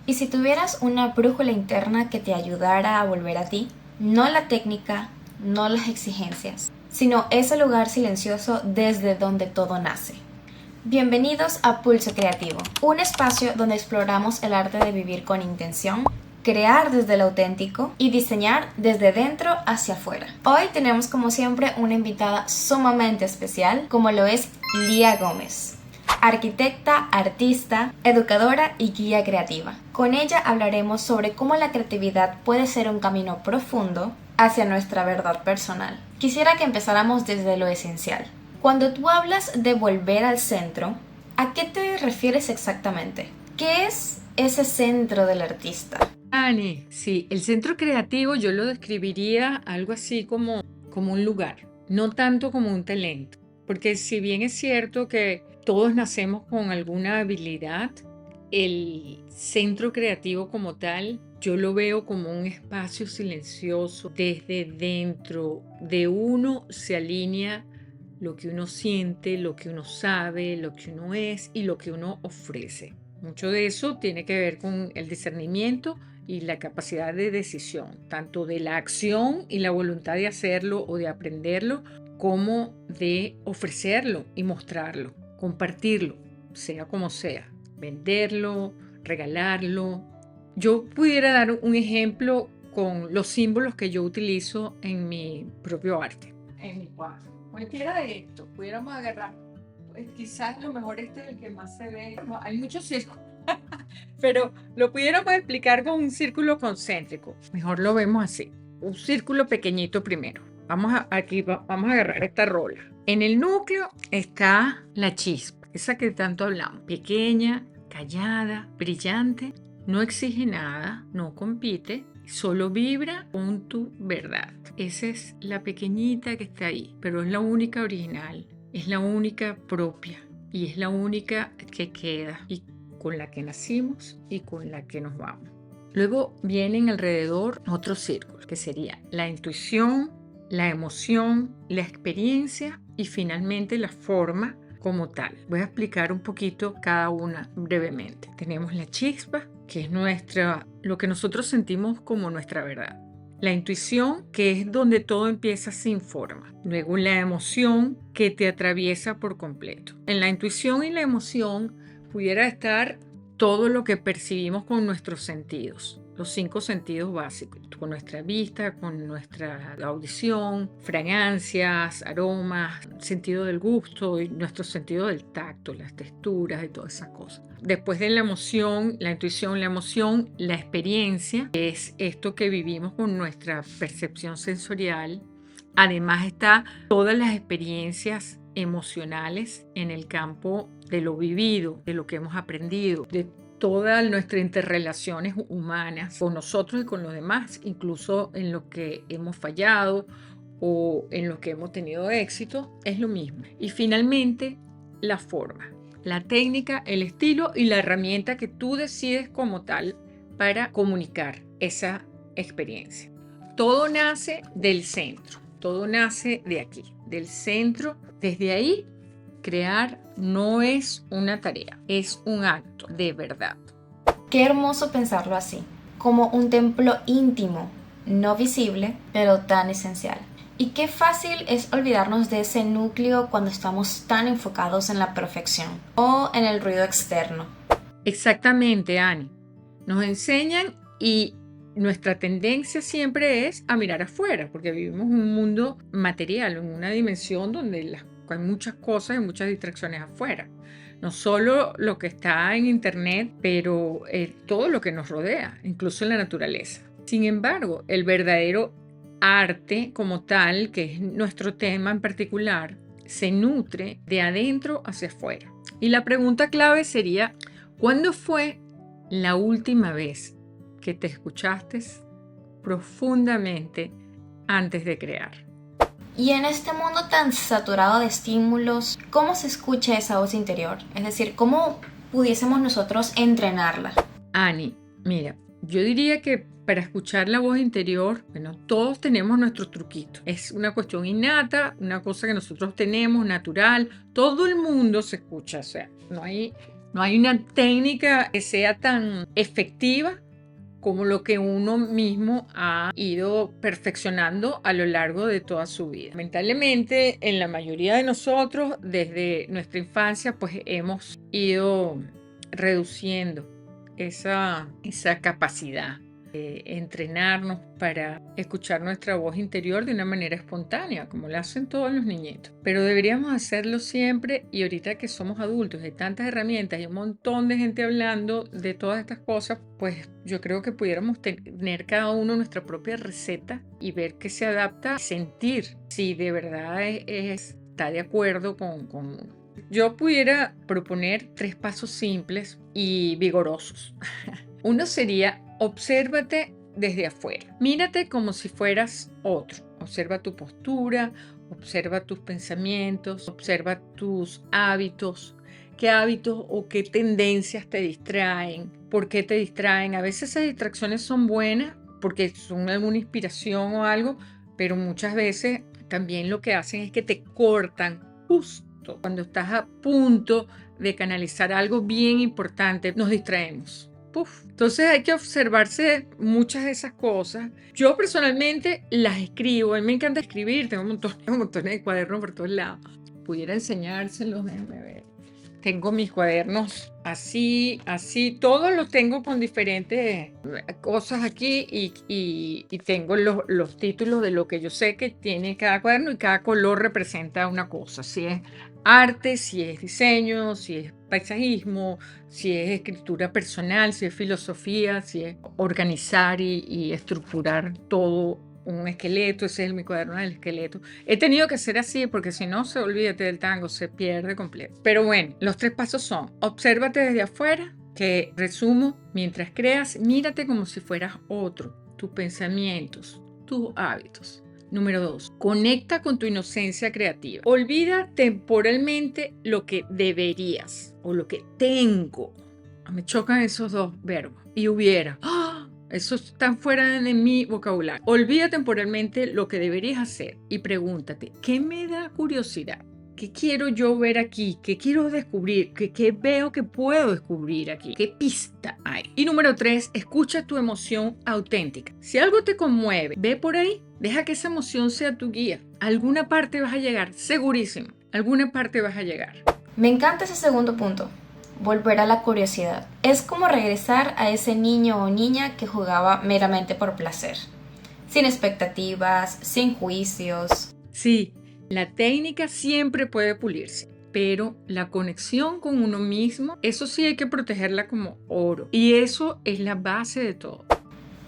Y si tuvieras una brújula interna que te ayudara a volver a ti, no la técnica, no las exigencias, sino ese lugar silencioso desde donde todo nace. Bienvenidos a Pulso Creativo, un espacio donde exploramos el arte de vivir con intención, crear desde lo auténtico y diseñar desde dentro hacia afuera. Hoy tenemos como siempre una invitada sumamente especial, como lo es Lía Gómez, arquitecta, artista, educadora y guía creativa. Con ella hablaremos sobre cómo la creatividad puede ser un camino profundo hacia nuestra verdad personal. Quisiera que empezáramos desde lo esencial. Cuando tú hablas de volver al centro, ¿a qué te refieres exactamente? ¿Qué es ese centro del artista? Ani, sí, el centro creativo yo lo describiría algo así como un lugar, no tanto como un talento, porque si bien es cierto que todos nacemos con alguna habilidad, el centro creativo como tal, yo lo veo como un espacio silencioso. Desde dentro de uno se alinea lo que uno siente, lo que uno sabe, lo que uno es y lo que uno ofrece. Mucho de eso tiene que ver con el discernimiento y la capacidad de decisión, tanto de la acción y la voluntad de hacerlo o de aprenderlo, como de ofrecerlo y mostrarlo, compartirlo, sea como sea, venderlo, regalarlo. Yo pudiera dar un ejemplo con los símbolos que yo utilizo en mi propio arte. En mi cuadro. Cualquiera de estos, pudiéramos agarrar, pues quizás lo mejor este es el que más se ve. No, hay muchos círculos, pero lo pudiéramos explicar con un círculo concéntrico. Mejor lo vemos así. Un círculo pequeñito primero. Vamos a agarrar esta rola. En el núcleo está la chispa, esa que tanto hablamos. Pequeña, callada, brillante, no exige nada, no compite, solo vibra con tu verdad. Esa es la pequeñita que está ahí, pero es la única original, es la única propia y es la única que queda y con la que nacimos y con la que nos vamos. Luego vienen alrededor otros círculos, que sería la intuición, la emoción, la experiencia y finalmente la forma como tal. Voy a explicar un poquito cada una brevemente. Tenemos la chispa, que es lo que nosotros sentimos como nuestra verdad. La intuición, que es donde todo empieza sin forma. Luego la emoción, que te atraviesa por completo. En la intuición y la emoción pudiera estar todo lo que percibimos con nuestros sentidos, los 5 sentidos básicos, con nuestra vista, con nuestra audición, fragancias, aromas, sentido del gusto y nuestro sentido del tacto, las texturas y todas esas cosas. Después de la emoción, la intuición, la emoción, la experiencia, que es esto que vivimos con nuestra percepción sensorial. Además está todas las experiencias emocionales en el campo de lo vivido, de lo que hemos aprendido, de todas nuestras interrelaciones humanas con nosotros y con los demás, incluso en lo que hemos fallado o en lo que hemos tenido éxito, es lo mismo. Y finalmente, la forma, la técnica, el estilo y la herramienta que tú decides como tal para comunicar esa experiencia. Todo nace del centro, todo nace de aquí, del centro. Desde ahí, crear no es una tarea, es un acto de verdad. Qué hermoso pensarlo así, como un templo íntimo, no visible, pero tan esencial. Y qué fácil es olvidarnos de ese núcleo cuando estamos tan enfocados en la perfección o en el ruido externo. Exactamente, Ani. Nos enseñan y nuestra tendencia siempre es a mirar afuera, porque vivimos en un mundo material, en una dimensión donde hay muchas cosas y muchas distracciones afuera. No solo lo que está en internet, pero todo lo que nos rodea, incluso en la naturaleza. Sin embargo, el verdadero arte como tal, que es nuestro tema en particular, se nutre de adentro hacia afuera. Y la pregunta clave sería, ¿cuándo fue la última vez que te escuchaste profundamente antes de crear? Y en este mundo tan saturado de estímulos, ¿cómo se escucha esa voz interior? Es decir, ¿cómo pudiésemos nosotros entrenarla? Ani, mira, yo diría que para escuchar la voz interior, bueno, todos tenemos nuestros truquitos. Es una cuestión innata, una cosa que nosotros tenemos, natural. Todo el mundo se escucha, o sea, no hay No hay una técnica que sea tan efectiva como lo que uno mismo ha ido perfeccionando a lo largo de toda su vida. Lamentablemente, en la mayoría de nosotros, desde nuestra infancia, pues hemos ido reduciendo esa capacidad de entrenarnos para escuchar nuestra voz interior de una manera espontánea, como lo hacen todos los niñitos. Pero deberíamos hacerlo siempre, y ahorita que somos adultos, hay tantas herramientas y un montón de gente hablando de todas estas cosas, pues yo creo que pudiéramos tener cada uno nuestra propia receta y ver qué se adapta, sentir si de verdad está de acuerdo con uno. Yo pudiera proponer 3 pasos simples y vigorosos. Uno sería: obsérvate desde afuera. Mírate como si fueras otro. Observa tu postura, observa tus pensamientos, observa tus hábitos. ¿Qué hábitos o qué tendencias te distraen? ¿Por qué te distraen? A veces esas distracciones son buenas porque son alguna inspiración o algo, pero muchas veces también lo que hacen es que te cortan justo cuando estás a punto de canalizar algo bien importante. Nos distraemos. Puf. Entonces hay que observarse muchas de esas cosas. Yo personalmente las escribo. A mí me encanta escribir. Tengo un montón de cuadernos por todos lados. Pudiera enseñárselos, déjenme ver. Tengo mis cuadernos así, todos los tengo con diferentes cosas aquí y tengo los títulos de lo que yo sé que tiene cada cuaderno, y cada color representa una cosa. Si es arte, si es diseño, si es paisajismo, si es escritura personal, si es filosofía, si es organizar y estructurar todo un esqueleto. Ese es mi cuaderno del esqueleto. He tenido que hacer así porque si no, olvídate del tango, se pierde completo. Pero bueno, los 3 pasos son: obsérvate desde afuera, que resumo: mientras creas, mírate como si fueras otro, tus pensamientos, tus hábitos. Número 2, conecta con tu inocencia creativa. Olvida temporalmente lo que deberías o lo que tengo. Me chocan esos dos verbos. Y hubiera. ¡Ah! Eso está fuera de mi vocabulario. Olvida temporalmente lo que deberías hacer y pregúntate: ¿qué me da curiosidad? ¿Qué quiero yo ver aquí? ¿Qué quiero descubrir? ¿Qué veo que puedo descubrir aquí? ¿Qué pista hay? Y número 3, escucha tu emoción auténtica. Si algo te conmueve, ve por ahí. Deja que esa emoción sea tu guía. A alguna parte vas a llegar, segurísimo. A alguna parte vas a llegar. Me encanta ese segundo punto. Volver a la curiosidad. Es como regresar a ese niño o niña que jugaba meramente por placer, sin expectativas, sin juicios. Sí, la técnica siempre puede pulirse, pero la conexión con uno mismo, eso sí hay que protegerla como oro. Y eso es la base de todo.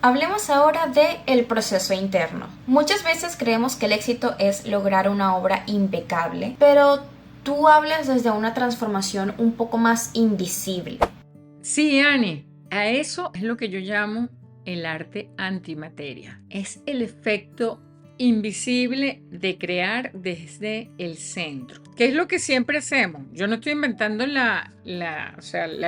Hablemos ahora del proceso interno. Muchas veces creemos que el éxito es lograr una obra impecable, pero tú hablas desde una transformación un poco más invisible. Sí, Annie, a eso es lo que yo llamo el arte antimateria. Es el efecto invisible de crear desde el centro. ¿Qué es lo que siempre hacemos? Yo no estoy inventando la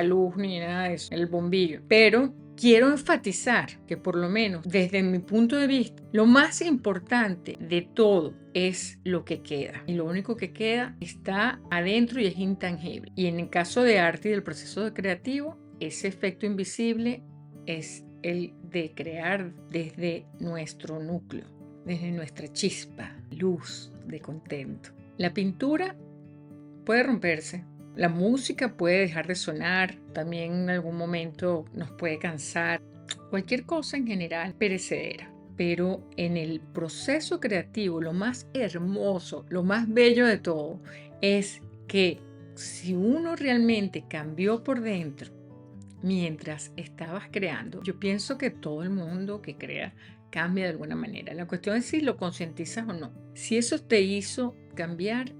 luz ni nada de eso, el bombillo, pero quiero enfatizar que por lo menos desde mi punto de vista, lo más importante de todo es lo que queda. Y lo único que queda está adentro y es intangible. Y en el caso de arte y del proceso creativo, ese efecto invisible es el de crear desde nuestro núcleo, desde nuestra chispa, luz de contento. La pintura puede romperse. La música puede dejar de sonar, también en algún momento nos puede cansar, cualquier cosa en general perecedera. Pero en el proceso creativo, lo más hermoso, lo más bello de todo, es que si uno realmente cambió por dentro mientras estabas creando, yo pienso que todo el mundo que crea cambia de alguna manera. La cuestión es si lo concientizas o no. Si eso te hizo cambiar,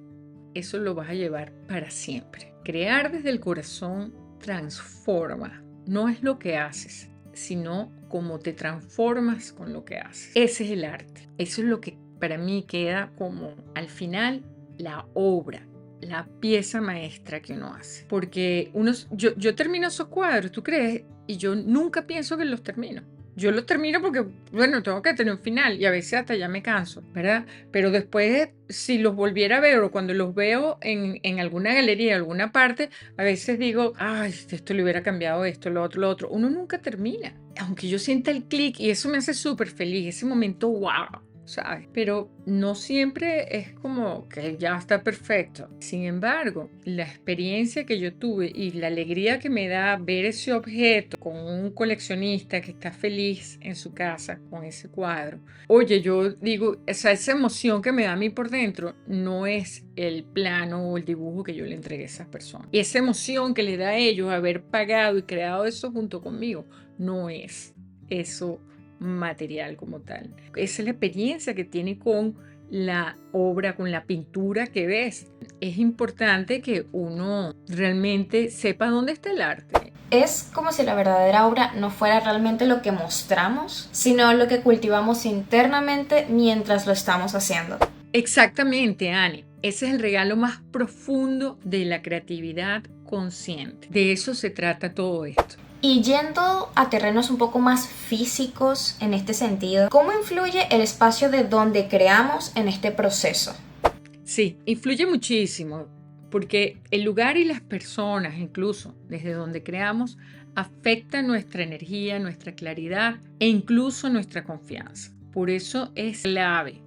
eso lo vas a llevar para siempre. Crear desde el corazón transforma. No es lo que haces, sino cómo te transformas con lo que haces. Ese es el arte. Eso es lo que para mí queda como al final la obra, la pieza maestra que uno hace. Porque yo termino esos cuadros, ¿tú crees? Y yo nunca pienso que los termino. Yo lo termino porque, bueno, tengo que tener un final y a veces hasta ya me canso, ¿verdad? Pero después, si los volviera a ver o cuando los veo en alguna galería, alguna parte, a veces digo, ay, esto le hubiera cambiado esto, lo otro, lo otro. Uno nunca termina. Aunque yo sienta el clic y eso me hace súper feliz, ese momento, wow. ¿Sabes? Pero no siempre es como que ya está perfecto. Sin embargo, la experiencia que yo tuve y la alegría que me da ver ese objeto con un coleccionista que está feliz en su casa con ese cuadro. Oye, yo digo, esa emoción que me da a mí por dentro no es el plano o el dibujo que yo le entregué a esas personas. Y esa emoción que le da a ellos haber pagado y creado eso junto conmigo, no es eso material como tal. Esa es la experiencia que tiene con la obra, con la pintura que ves. Es importante que uno realmente sepa dónde está el arte. Es como si la verdadera obra no fuera realmente lo que mostramos, sino lo que cultivamos internamente mientras lo estamos haciendo. Exactamente, Annie. Ese es el regalo más profundo de la creatividad consciente. De eso se trata todo esto. Y yendo a terrenos un poco más físicos en este sentido, ¿cómo influye el espacio de donde creamos en este proceso? Sí, influye muchísimo, porque el lugar y las personas, incluso desde donde creamos, afectan nuestra energía, nuestra claridad e incluso nuestra confianza. Por eso es clave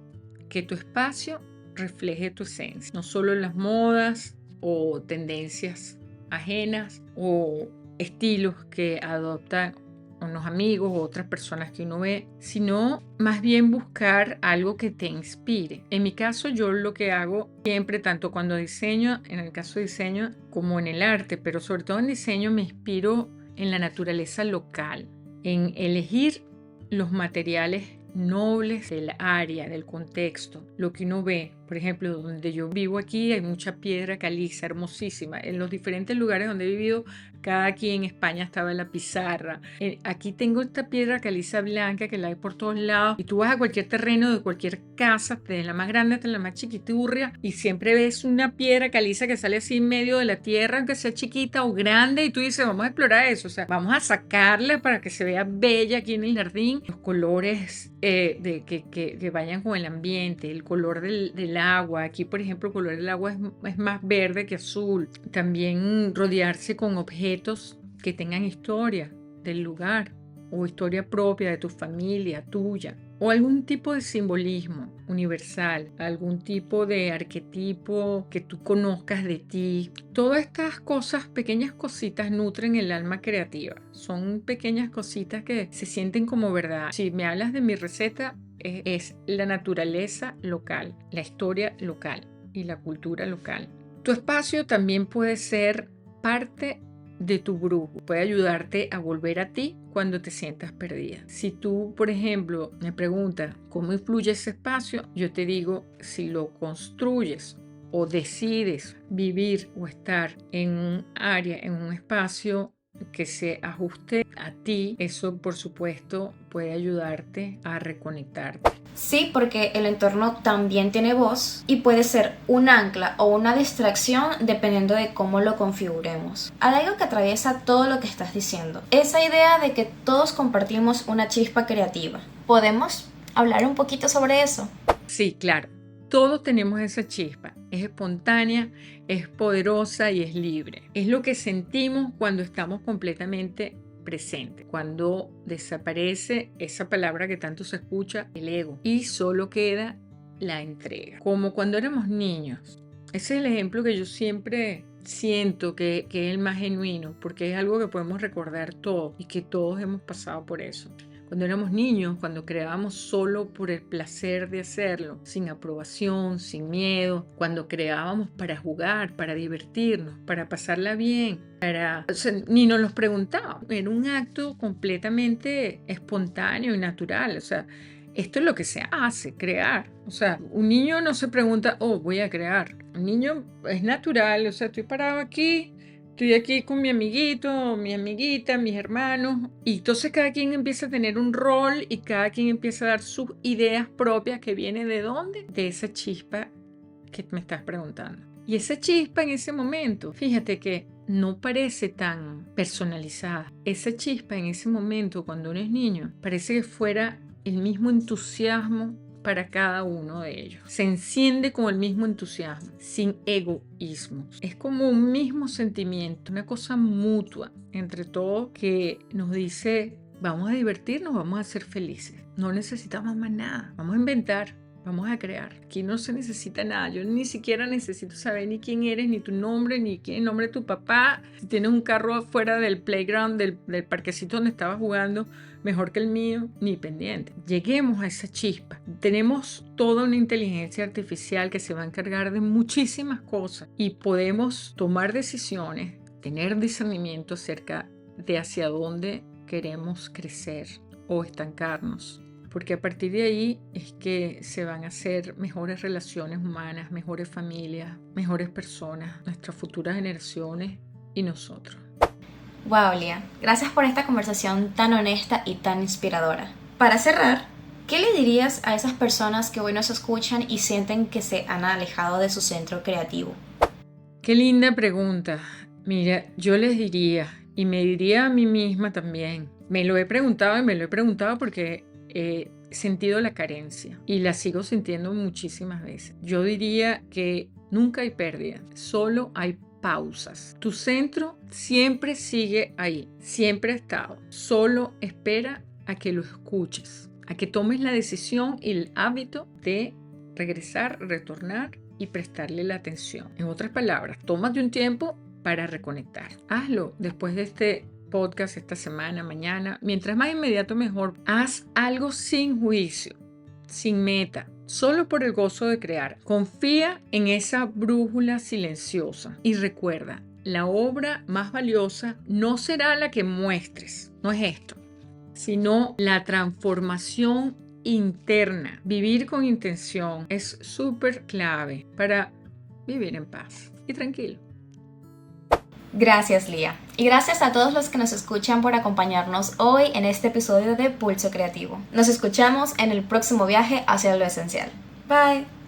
que tu espacio refleje tu esencia, no solo las modas o tendencias ajenas o estilos que adoptan unos amigos o otras personas que uno ve, sino más bien buscar algo que te inspire. En mi caso, yo lo que hago siempre, tanto cuando diseño, en el caso de diseño, como en el arte, pero sobre todo en diseño, me inspiro en la naturaleza local, en elegir los materiales nobles del área, del contexto, lo que uno ve. Por ejemplo, donde yo vivo aquí hay mucha piedra caliza hermosísima. En los diferentes lugares donde he vivido, cada aquí en España estaba en la pizarra. Aquí tengo esta piedra caliza blanca que la hay por todos lados y tú vas a cualquier terreno de cualquier casa, desde la más grande hasta la más chiquiturria, y siempre ves una piedra caliza que sale así en medio de la tierra, aunque sea chiquita o grande, y tú dices, vamos a explorar eso, o sea, vamos a sacarla para que se vea bella aquí en el jardín. Los colores que vayan con el ambiente, el color del agua. Aquí, por ejemplo, el color del agua es más verde que azul. También rodearse con objetos que tengan historia del lugar o historia propia de tu familia, tuya, o algún tipo de simbolismo universal, algún tipo de arquetipo que tú conozcas de ti. Todas estas cosas, pequeñas cositas, nutren el alma creativa. Son pequeñas cositas que se sienten como verdad. Si me hablas de mi receta, es la naturaleza local, la historia local y la cultura local. Tu espacio también puede ser parte de tu grupo, puede ayudarte a volver a ti cuando te sientas perdida. Si tú, por ejemplo, me preguntas cómo influye ese espacio, yo te digo, si lo construyes o decides vivir o estar en un área, en un espacio que se ajuste a ti, eso por supuesto puede ayudarte a reconectarte. Sí, porque el entorno también tiene voz y puede ser un ancla o una distracción dependiendo de cómo lo configuremos. Hay algo que atraviesa todo lo que estás diciendo, esa idea de que todos compartimos una chispa creativa. ¿Podemos hablar un poquito sobre eso? Sí, claro. Todos tenemos esa chispa. Es espontánea, es poderosa y es libre. Es lo que sentimos cuando estamos completamente presentes. Cuando desaparece esa palabra que tanto se escucha, el ego, y solo queda la entrega. Como cuando éramos niños. Ese es el ejemplo que yo siempre siento que es el más genuino, porque es algo que podemos recordar todos y que todos hemos pasado por eso. Cuando éramos niños, cuando creábamos solo por el placer de hacerlo, sin aprobación, sin miedo, cuando creábamos para jugar, para divertirnos, para pasarla bien, o sea, ni nos los preguntábamos. Era un acto completamente espontáneo y natural. O sea, esto es lo que se hace, crear. O sea, un niño no se pregunta, oh, voy a crear. Un niño es natural, o sea, estoy parado aquí. Estoy aquí con mi amiguito, mi amiguita, mis hermanos, y entonces cada quien empieza a tener un rol y cada quien empieza a dar sus ideas propias que vienen ¿de dónde? De esa chispa que me estás preguntando. Y esa chispa en ese momento, fíjate que no parece tan personalizada. Esa chispa en ese momento, cuando uno es niño, parece que fuera el mismo entusiasmo para cada uno de ellos. Se enciende con el mismo entusiasmo, sin egoísmo. Es como un mismo sentimiento, una cosa mutua entre todos que nos dice: vamos a divertirnos, vamos a ser felices. No necesitamos más nada, vamos a inventar. Vamos a crear. Aquí no se necesita nada. Yo ni siquiera necesito saber ni quién eres, ni tu nombre, ni quién es el nombre de tu papá. Si tienes un carro afuera del playground, del parquecito donde estabas jugando, mejor que el mío, ni pendiente. Lleguemos a esa chispa. Tenemos toda una inteligencia artificial que se va a encargar de muchísimas cosas y podemos tomar decisiones, tener discernimiento acerca de hacia dónde queremos crecer o estancarnos. Porque a partir de ahí es que se van a hacer mejores relaciones humanas, mejores familias, mejores personas, nuestras futuras generaciones y nosotros. Wow, Lía, gracias por esta conversación tan honesta y tan inspiradora. Para cerrar, ¿qué le dirías a esas personas que hoy nos escuchan y sienten que se han alejado de su centro creativo? Qué linda pregunta. Mira, yo les diría, y me diría a mí misma también, me lo he preguntado porque he sentido la carencia y la sigo sintiendo muchísimas veces. Yo diría que nunca hay pérdida, solo hay pausas. Tu centro siempre sigue ahí, siempre ha estado. Solo espera a que lo escuches, a que tomes la decisión y el hábito de regresar, retornar y prestarle la atención. En otras palabras, tómate un tiempo para reconectar. Hazlo después de este podcast, esta semana, mañana. Mientras más inmediato mejor. Haz algo sin juicio, sin meta, solo por el gozo de crear. Confía en esa brújula silenciosa y recuerda, la obra más valiosa no será la que muestres, no es esto, sino la transformación interna. Vivir con intención es súper clave para vivir en paz y tranquilo. Gracias, Lía. Y gracias a todos los que nos escuchan por acompañarnos hoy en este episodio de Pulso Creativo. Nos escuchamos en el próximo viaje hacia lo esencial. Bye.